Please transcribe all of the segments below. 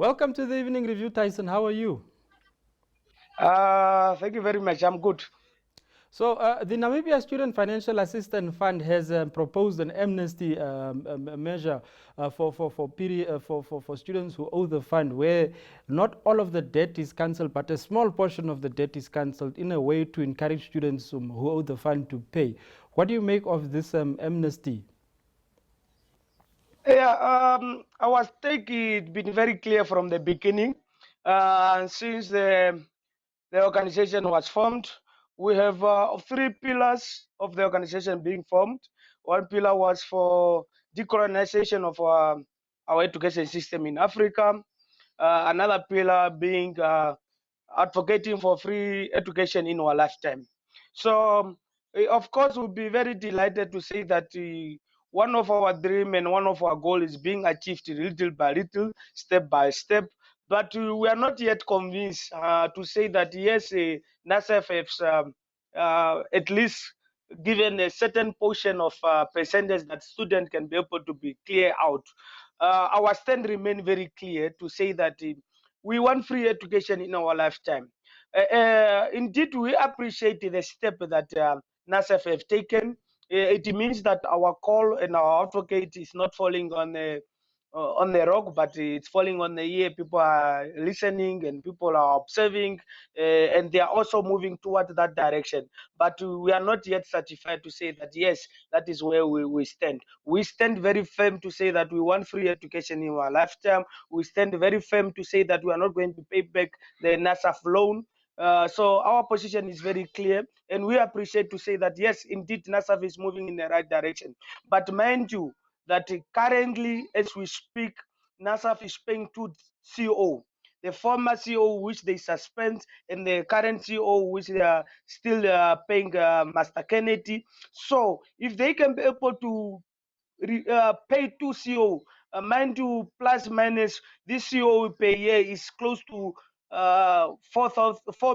Welcome to the Evening Review, Tyson. How are you? Thank you very much. I'm good. So, the Namibia Student Financial Assistance Fund has proposed an amnesty measure for students who owe the fund, where not all of the debt is cancelled, but a small portion of the debt is cancelled in a way to encourage students who owe the fund to pay. What do you make of this amnesty? Yeah, our stake has been very clear from the beginning. Since the organization was formed, we have three pillars of the organization being formed. One pillar was for decolonization of our education system in Africa. Another pillar being advocating for free education in our lifetime. So, of course, we'll be very delighted to say that one of our dream and one of our goal is being achieved little by little, step by step. But we are not yet convinced to say that yes, NASF has at least given a certain portion of percentage that student can be able to be clear out. Our stand remain very clear to say that we want free education in our lifetime. Indeed, we appreciate the step that NASF have taken. It means that our call and our advocate is not falling on the rock, but it's falling on the ear. People are listening and people are observing, and they are also moving toward that direction. But we are not yet certified to say that yes, that is where we stand. We stand very firm to say that we want free education in our lifetime. We stand very firm to say that we are not going to pay back the NASAF loan. So our position is very clear, and we appreciate to say that yes, indeed, NASAF is moving in the right direction. But mind you, that currently, as we speak, NASAF is paying two CO. The former CO, which they suspend, and the current CO, which they are still paying Master Kennedy. So, if they can be able to pay two CO, mind you, plus minus, this CO per year is close to 4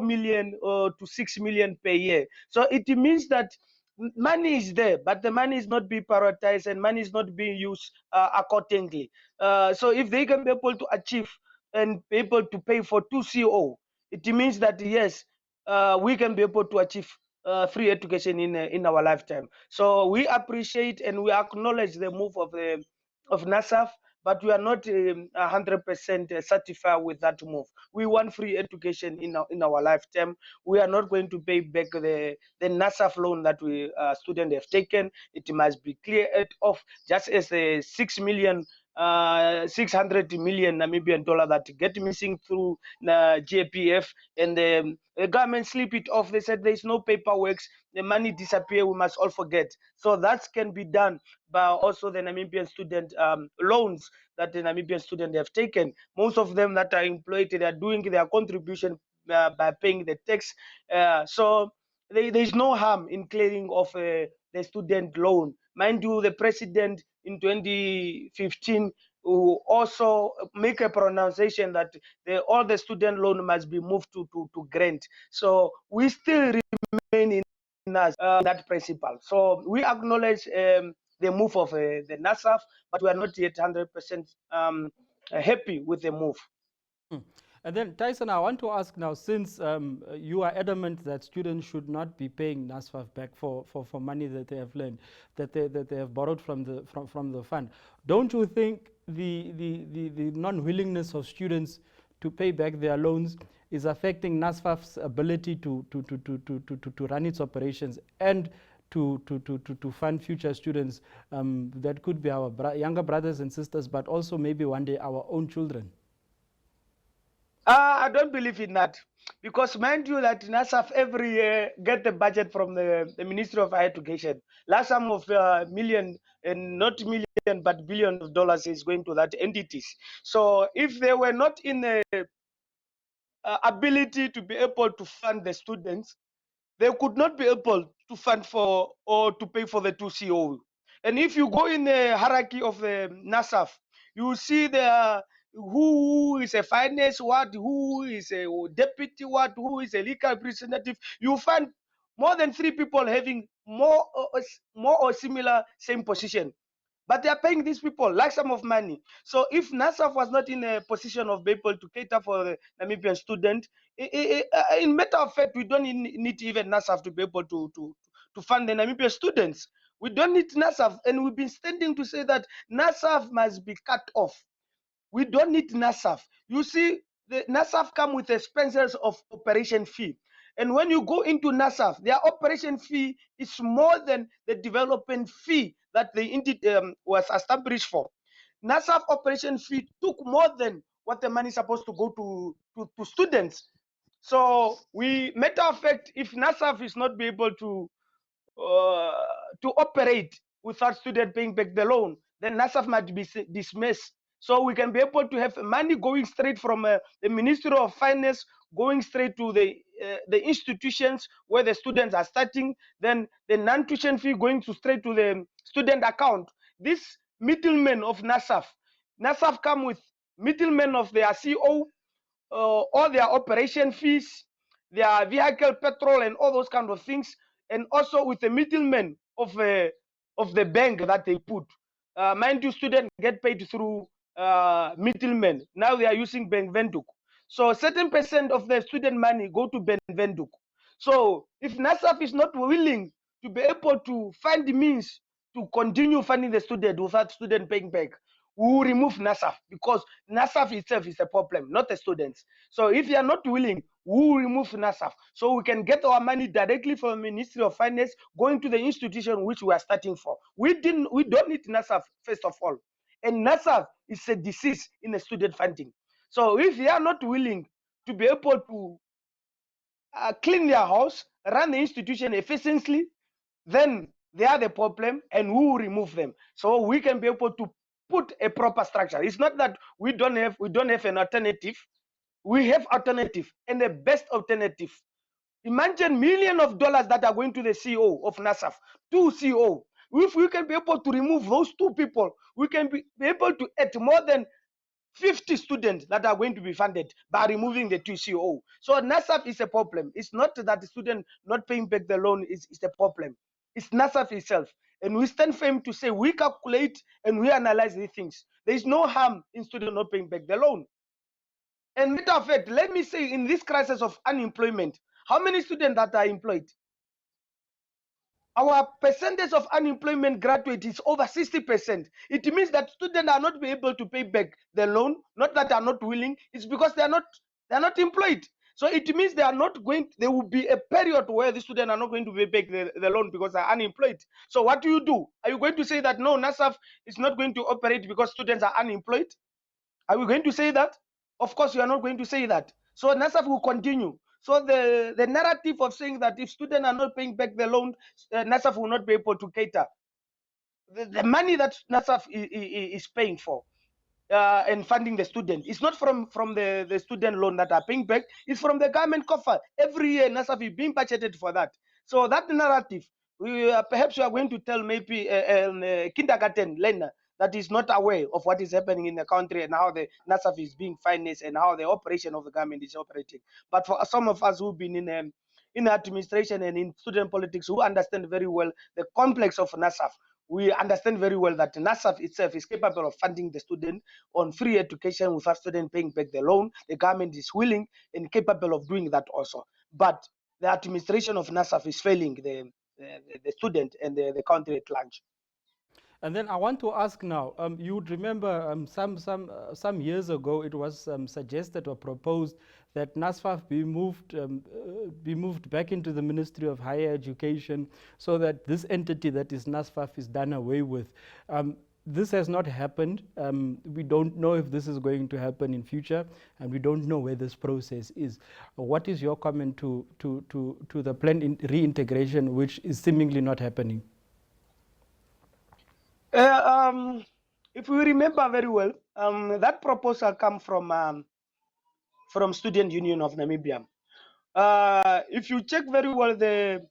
million to 6 million per year. So it means that money is there, but the money is not being prioritized and money is not being used accordingly. So if they can be able to achieve and be able to pay for two CO, it means that yes, we can be able to achieve free education in our lifetime. So we appreciate and we acknowledge the move of NASAF, but we are not 100% satisfied with that move. We want free education in our lifetime. We are not going to pay back the NASAF loan that we students have taken. It must be cleared off, just as the 600 million Namibian dollar that get missing through JPF, and the government slip it off. They said there's no paperwork, the money disappear, we must all forget. So that can be done by also the Namibian student loans that the Namibian students have taken. Most of them that are employed, they are doing their contribution by paying the tax. So there's no harm in clearing of the student loan. Mind you, the president in 2015 who also make a pronunciation that all the student loan must be moved to grant. So we still remain in us that principle. So we acknowledge the move of the NASAF, but we are not yet 100% happy with the move. Hmm. And then, Tyson, I want to ask now, since you are adamant that students should not be paying NASFAF back for money that they have learned, that they have borrowed from the fund, don't you think the non-willingness of students to pay back their loans is affecting NASFAF's ability to run its operations and to fund future students that could be our younger brothers and sisters, but also maybe one day our own children? I don't believe in that, because mind you that NASAF every year get the budget from the Ministry of Higher Education. Last sum of million, and not million but billion of dollars is going to that entities. So if they were not in the ability to be able to fund the students, they could not be able to fund for or to pay for the 2CO. And if you go in the hierarchy of the NASAF, you see the who is a finance what, who is a deputy what, who is a legal representative. You find more than three people having more or similar same position. but they are paying these people large sum of money. So if NASAF was not in a position of being able to cater for the Namibian student, in matter of fact, we don't need even NASAF to be able to fund the Namibian students. We don't need NASAF, and we've been standing to say that NASAF must be cut off. We don't need NASAF. You see, the NASAF come with expenses of operation fee. And when you go into NASAF, their operation fee is more than the development fee that they indeed was established for. NASAF operation fee took more than what the money is supposed to go to students. So matter of fact, if NASAF is not be able to operate without student paying back the loan, then NASAF might be dismissed. So we can be able to have money going straight from the Ministry of Finance, going straight to the institutions where the students are starting, then the non-tuition fee going straight to the student account. This middlemen of NASAF come with middlemen of their CO, all their operation fees, their vehicle petrol, and all those kind of things, and also with the middlemen of the bank that they put. Mind you, students get paid through middlemen. Now they are using Bank Venduk. So certain percent of the student money go to Bank Venduk. So if NASAF is not willing to be able to find the means to continue funding the student without student paying back, we will remove NASAF, because NASAF itself is a problem, not the students. So if you are not willing, we will remove NASAF so we can get our money directly from the Ministry of Finance going to the institution which we are starting for. We don't need NASAF, first of all. And NASAF is a disease in the student funding. So if you are not willing to be able to clean their house, run the institution efficiently, then they are the problem, and we will remove them so we can be able to put a proper structure. It's not that we don't have an alternative. We have alternative, and the best alternative. Imagine millions of dollars that are going to the CEO of NASAF, two CEO. If we can be able to remove those two people, we can be able to add more than 50 students that are going to be funded by removing the two CO. So NASAF is a problem. It's not that the student not paying back the loan is a problem. It's NASAF itself. And we stand firm to say we calculate and we analyze these things. There is no harm in student not paying back the loan. And matter of fact, let me say, in this crisis of unemployment, how many students that are employed? Our percentage of unemployment graduate is over 60%. It means that students are not be able to pay back the loan, not that they are not willing, it's because they are not employed. So it means they are not going, there will be a period where the students are not going to pay back the loan because they are unemployed. So what do? Are you going to say that no, NASAF is not going to operate because students are unemployed? Are we going to say that? Of course, you are not going to say that. So NASAF will continue. So the narrative of saying that if students are not paying back the loan, NASAF will not be able to cater. The money that NASAF is paying for and funding the student, it's not from the student loan that are paying back, it's from the government coffer. Every year, NASAF is being budgeted for that. So that narrative, perhaps you are going to tell maybe a kindergarten learner that is not aware of what is happening in the country and how the NASAF is being financed and how the operation of the government is operating. But for some of us who've been in administration and in student politics, who understand very well the complex of NASAF, we understand very well that NASAF itself is capable of funding the student on free education without student paying back the loan. The government is willing and capable of doing that also. But the administration of NASAF is failing the student and the country at large. And then I want to ask now, you would remember some years ago it was suggested or proposed that NASFAF be moved back into the Ministry of Higher Education so that this entity that is NASFAF is done away with. This has not happened. We don't know if this is going to happen in future, and we don't know where this process is. What is your comment to the planned reintegration, which is seemingly not happening? If we remember very well, that proposal come from Student Union of Namibia. If you check very well, the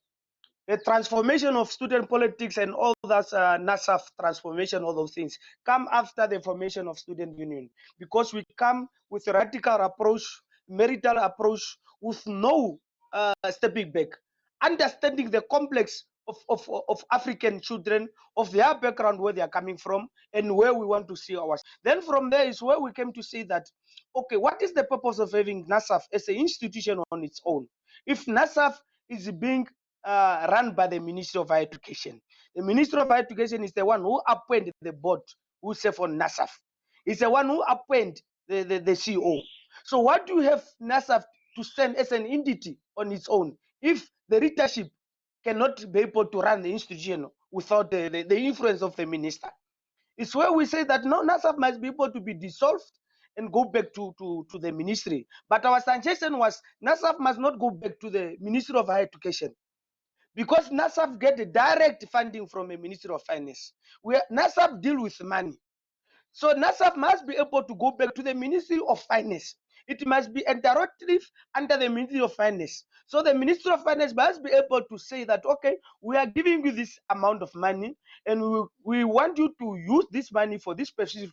transformation of student politics and all that NASAF transformation, all those things come after the formation of student union, because we come with a radical approach, marital approach, with no stepping back, understanding the complex of African children, of their background, where they are coming from, and where we want to see ours. Then from there is where we came to see that, okay, what is the purpose of having NASAF as an institution on its own? If NASAF is being run by the Ministry of Higher Education, the Ministry of Higher Education is the one who appointed the board who serve on NASAF. It's the one who appointed the CEO. So what do you have NASAF to stand as an entity on its own if the leadership cannot be able to run the institution without the influence of the minister? It's where we say that no, NASAF must be able to be dissolved and go back to the ministry. But our suggestion was NASAF must not go back to the Ministry of Higher Education, because NASAF get the direct funding from the Ministry of Finance, where NASAF deal with money. So NASAF must be able to go back to the Ministry of Finance. It must be interactive under the Ministry of Finance. So the Ministry of Finance must be able to say that, okay, we are giving you this amount of money, and we want you to use this money for this specific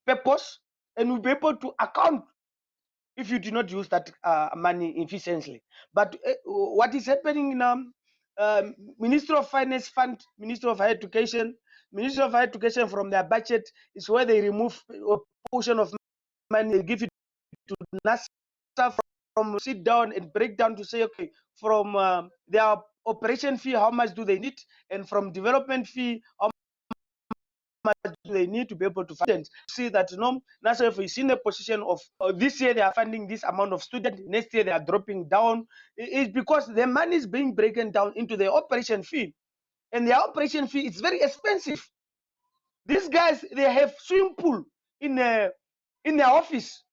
purpose, and we'll be able to account if you do not use that money efficiently. But what is happening now? Ministry of Finance fund Ministry of Higher Education. Ministry of Higher Education, from their budget, is where they remove a portion of money, they give it to NASA from sit down and break down to say, okay, from their operation fee, how much do they need, and from development fee, how much do they need to be able to fund. See that NASA is in a position of this year they are funding this amount of students, next year they are dropping down. It's because the money is being broken down into the operation fee, and the operation fee is very expensive. These guys, they have swimming pool in their office.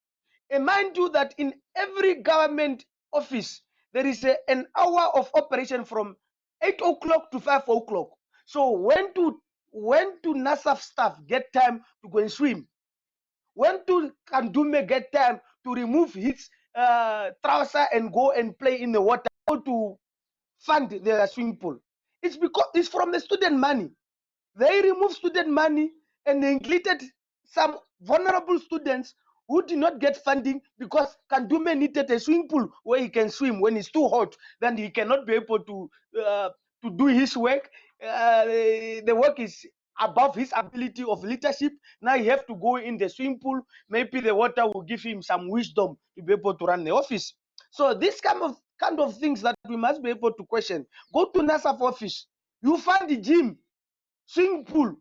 And mind you that in every government office, there is an hour of operation from 8 o'clock to 5 o'clock. So when do NASAF staff get time to go and swim? When do Kandume get time to remove his trouser and go and play in the water, or to fund their swimming pool? It's because it's from the student money. They removed student money and neglected some vulnerable students who did not get funding because Kandume needed a swimming pool where he can swim when it's too hot. Then he cannot be able to do his work. The work is above his ability of leadership. Now he have to go in the swimming pool. Maybe the water will give him some wisdom to be able to run the office. So this kind of things that we must be able to question. Go to NASAF office. You find the gym, swimming pool,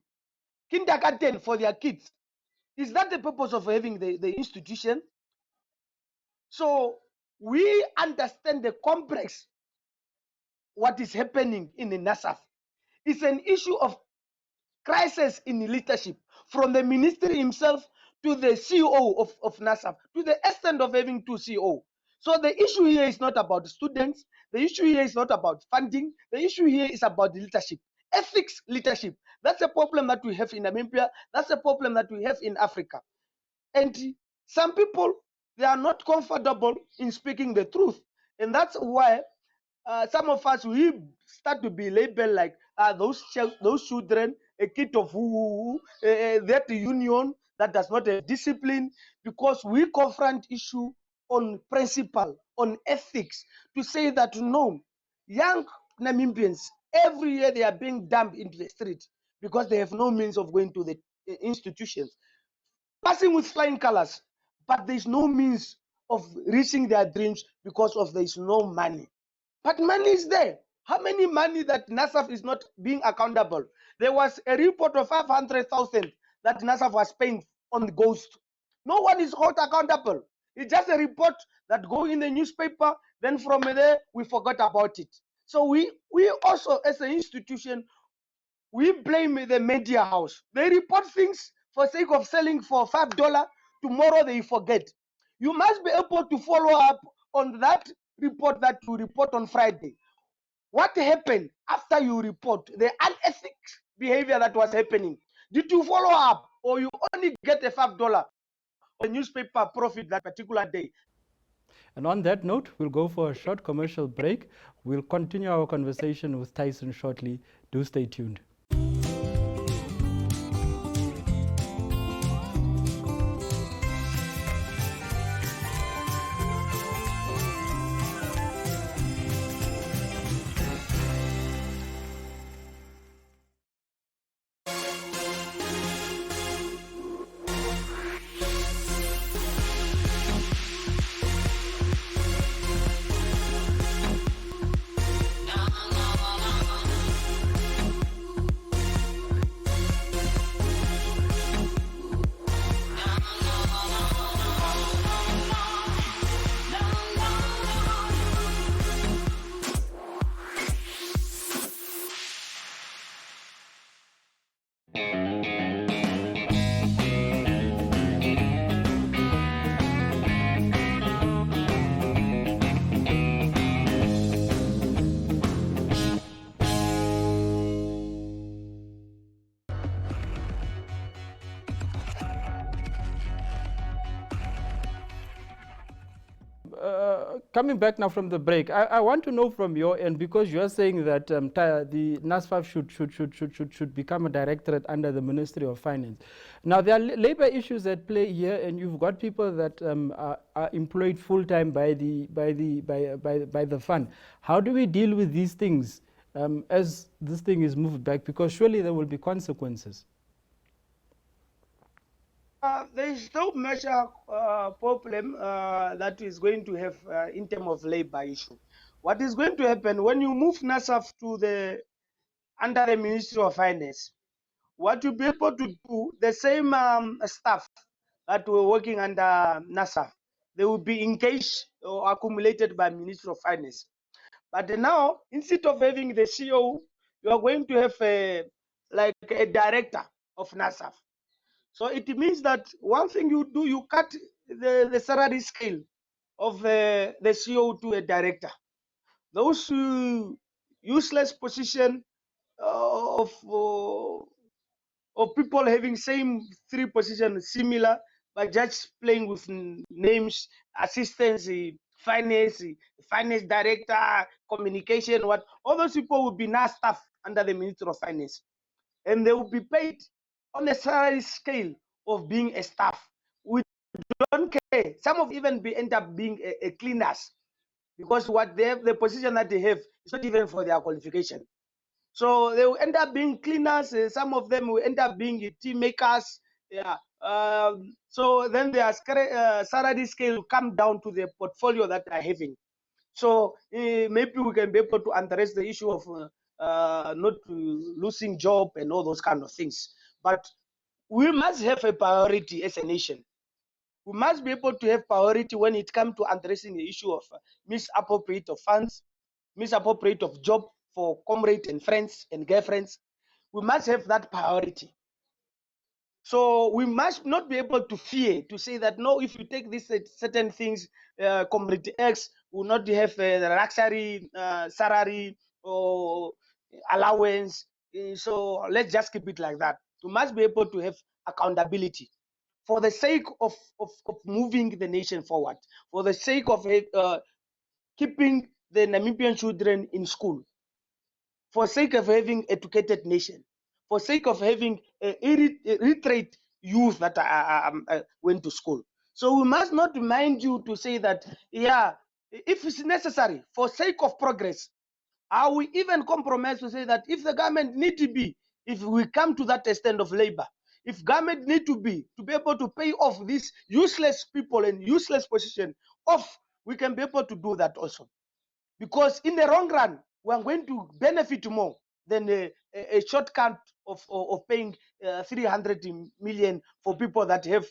kindergarten for their kids. Is that the purpose of having the institution? So we understand the complex what is happening in the NASAF. It's an issue of crisis in leadership, from the ministry himself to the CEO of NASAF, to the extent of having two CEO. So the issue here is not about students. The issue here is not about funding. The issue here is about leadership, ethics leadership. That's a problem that we have in Namibia. That's a problem that we have in Africa. And some people, they are not comfortable in speaking the truth. And that's why some of us, we start to be labeled like those children, a kid of that union that does not have discipline, because we confront issue on principle, on ethics, to say that no, young Namibians, every year they are being dumped into the street because they have no means of going to the institutions, passing with flying colors, but there's no means of reaching their dreams because of there's no money. But money is there. How many money that NASAF is not being accountable? There was a report of 500,000 that NASAF was paying on the ghost. No one is held accountable. It's just a report that go in the newspaper. Then from there, we forgot about it. So we also, as an institution, we blame the media house. They report things for sake of selling for $5. Tomorrow they forget. You must be able to follow up on that report that you report on Friday. What happened after you report the unethical behavior that was happening? Did you follow up, or you only get a $5 or newspaper profit that particular day? And on that note, we'll go for a short commercial break. We'll continue our conversation with Tyson shortly. Do stay tuned. coming back now from the break, I want to know from your end, because you are saying that the NASFAF should become a directorate under the Ministry of Finance. Now, there are labor issues at play here, and you've got people that are employed full time by the fund. How do we deal with these things as this thing is moved back? Because surely there will be consequences. There is no major problem that is going to have in terms of labor issue. What is going to happen when you move NASAF to under the Ministry of Finance? What you'll be able to do, the same staff that were working under NASAF, they will be engaged or accumulated by Ministry of Finance. But now, instead of having the CEO, you are going to have like a director of NASAF. So it means that one thing you do, you cut the salary scale of the CEO to a director. Those useless position of people having same three positions similar, but just playing with names, assistants, finance director, communication, what all those people will be now staff under the Ministry of Finance, and they will be paid on a salary scale of being a staff. We don't care. Some of even end up being a cleaners, because what they have, the position that they have, is not even for their qualification. So they will end up being cleaners. Some of them will end up being team makers. Yeah. So then their salary scale will come down to the portfolio that they're having. So maybe we can be able to address the issue of not losing job and all those kind of things. But we must have a priority as a nation. We must be able to have priority when it comes to addressing the issue of misappropriate of funds, misappropriate of job for comrades and friends and girlfriends. We must have that priority. So we must not be able to fear to say that no, if you take these certain things, comrade X will not have the luxury salary or allowance. So let's just keep it like that. We must be able to have accountability for the sake of moving the nation forward, for the sake of keeping the Namibian children in school, for sake of having educated nation, for sake of having illiterate youth that went to school. So we must not remind you to say that, yeah, if it's necessary, for sake of progress, I will even compromise to say that if the government need to be, if we come to that extent of labor, if government need to be able to pay off these useless people and useless position off, we can be able to do that also. Because in the long run, we are going to benefit more than a shortcut of paying 300 million for people that have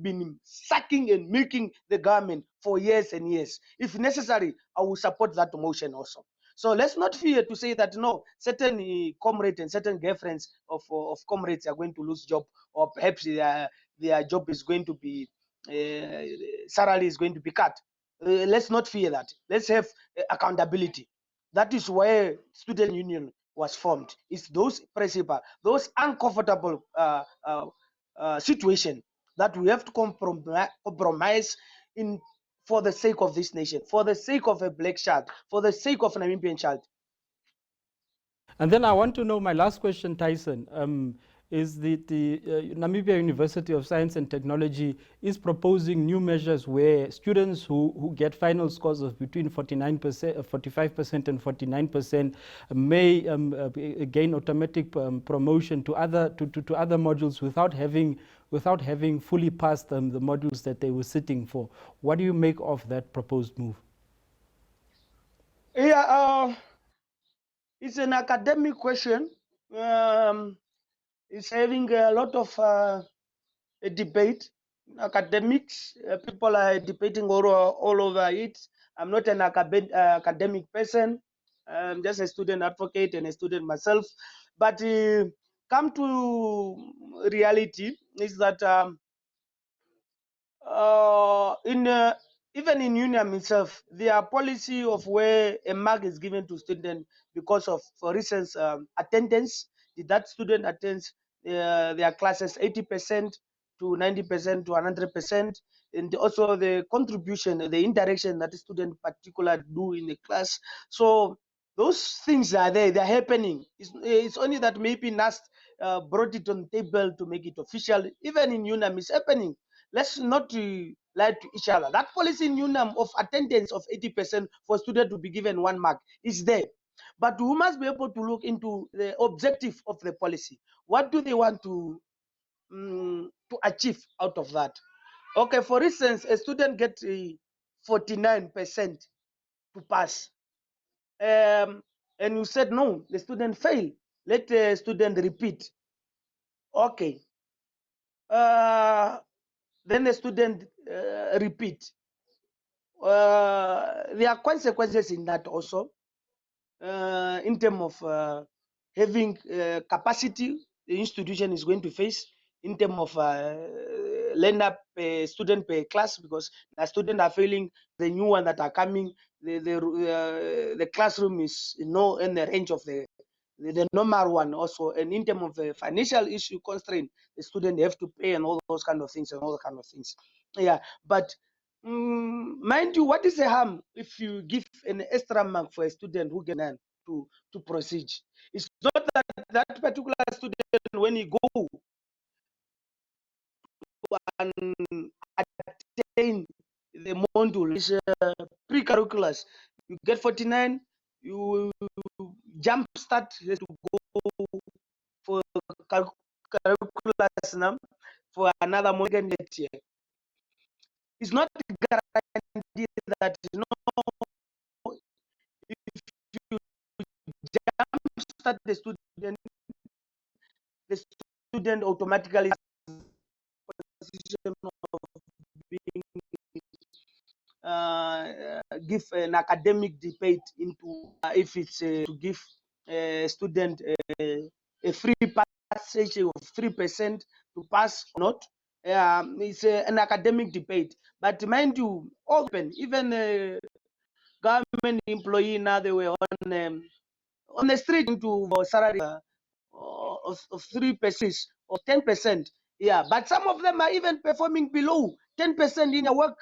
been sucking and milking the government for years and years. If necessary, I will support that motion also. So let's not fear to say that no, certain comrades and certain girlfriends of comrades are going to lose job, or perhaps their job is going to be, salary is going to be cut. Let's not fear that. Let's have accountability. That is where student union was formed. It's those principles, those uncomfortable situation that we have to compromise in for the sake of this nation, for the sake of a black child, for the sake of an Namibian child. And then I want to know, my last question, Tyson, is the Namibia University of Science and Technology is proposing new measures where students who get final scores of between 49%, 45% and 49% may gain automatic promotion to other modules without having fully passed the modules that they were sitting for. What do you make of that proposed move? Yeah, it's an academic question. It's having a lot of a debate. Academics, people are debating all over it. I'm not an academic person. I'm just a student advocate and a student myself. But come to reality is that even in Union itself, their policy of where a mark is given to student because of, for instance, attendance. Did that student attend their classes 80% to 90% to 100%? and also the contribution, the interaction that the student particular do in the class. So those things are there, they're happening. It's only that maybe NAST brought it on the table to make it official. Even in UNAM, it's happening. Let's not lie to each other. That policy in UNAM of attendance of 80% for student to be given 1 mark is there. But we must be able to look into the objective of the policy. What do they want to achieve out of that? Okay, for instance, a student gets 49% to pass. And you said, no, the student fail. Let the student repeat. Okay. Then the student repeat. There are consequences in that also, in terms of having capacity the institution is going to face, in terms of learner per student per class, because the students are failing, the new one that are coming, the classroom is in the range of the normal one also, and in terms of the financial issue constraint, the student have to pay and all those kind of things and all the kind of things. Yeah, but mind you, what is the harm if you give an extra mark for a student who can to proceed? It's not that that particular student, when he go and attain the module, is pre-curriculars, you get 49, you jump start to go for curriculars now for another module next year. It's not guaranteed that, you know, if you jump start the student automatically position of being give an academic debate into if it's to give a student a free passage of 3% to pass or not. It's an academic debate, but mind you, open, even government employee now, they were on the street into salary of 3% or 10%. Yeah, but some of them are even performing below 10% in a work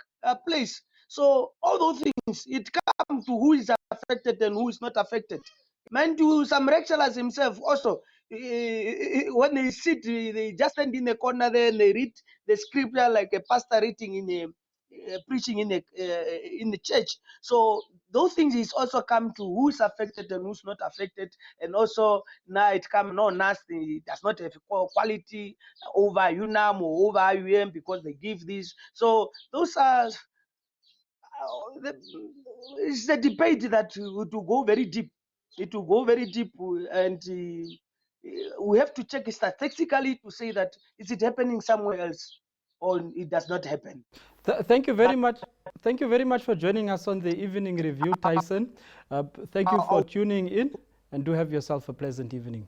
place. So all those things, it comes to who is affected and who is not affected. Mind you, some lecturers himself also, when they sit, they just stand in the corner there and they read the scripture like a pastor reading in a preaching in the church. So those things is also come to who's affected and who's not affected, and also now it come no nasty does not have quality over UNAM or over IUM because they give this. So those are it's a debate that to go very deep. It will go very deep, and we have to check statistically to say that is it happening somewhere else or it does not happen. Thank you very much. Thank you very much for joining us on the evening review, Tyson. Thank you for tuning in, and do have yourself a pleasant evening.